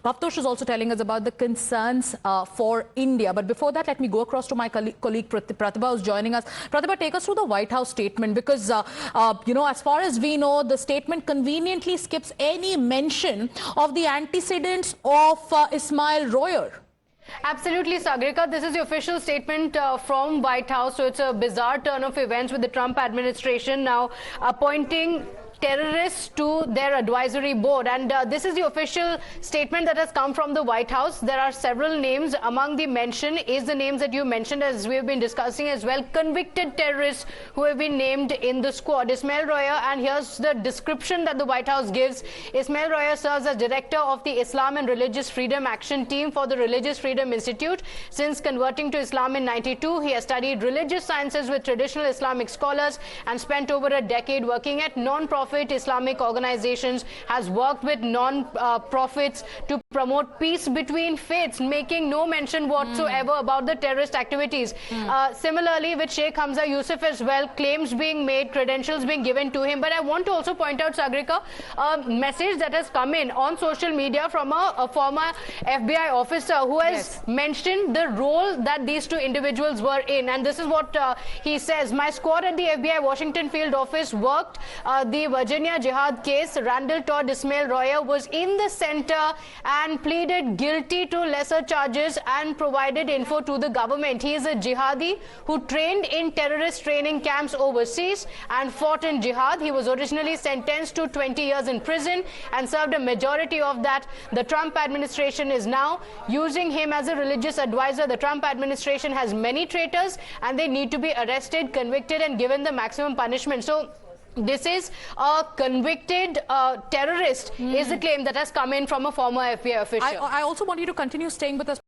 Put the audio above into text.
Bhavtosh is also telling us about the concerns for India. But before that, let me go across to my colleague Pratibha, who's joining us. Pratibha, take us through the White House statement, because, as far as we know, the statement conveniently skips any mention of the antecedents of Ismail Royer. Absolutely, Sagrika. This is the official statement from White House. So it's a bizarre turn of events with the Trump administration now appointing terrorists to their advisory board, and this is the official statement that has come from the White House. There are several names. Among the mention is the names that you mentioned, as we have been discussing as well, convicted terrorists who have been named in the squad. Ismail Royer, and here's the description that the White House gives. Ismail Royer serves as director of the Islam and Religious Freedom Action Team for the Religious Freedom Institute. Since converting to Islam in '92, he has studied religious sciences with traditional Islamic scholars and spent over a decade working at non-profit Islamic organizations, has worked with non-profits to promote peace between faiths, making no mention whatsoever about the terrorist activities. Similarly, with Sheikh Hamza Yusuf as well, claims being made, credentials being given to him. But I want to also point out, Sagrika, a message that has come in on social media from a former FBI officer who has mentioned the role that these two individuals were in. And this is what he says. My squad at the FBI Washington field office worked the Virginia jihad case. Randall Todd Ismail Royer was in the center and pleaded guilty to lesser charges and provided info to the government. He is a jihadi who trained in terrorist training camps overseas and fought in jihad. He was originally sentenced to 20 years in prison and served a majority of that. The Trump administration is now using him as a religious advisor. The Trump administration has many traitors, and they need to be arrested, convicted, and given the maximum punishment. So this is a convicted terrorist, is the claim that has come in from a former FBI official. I also want you to continue staying with us.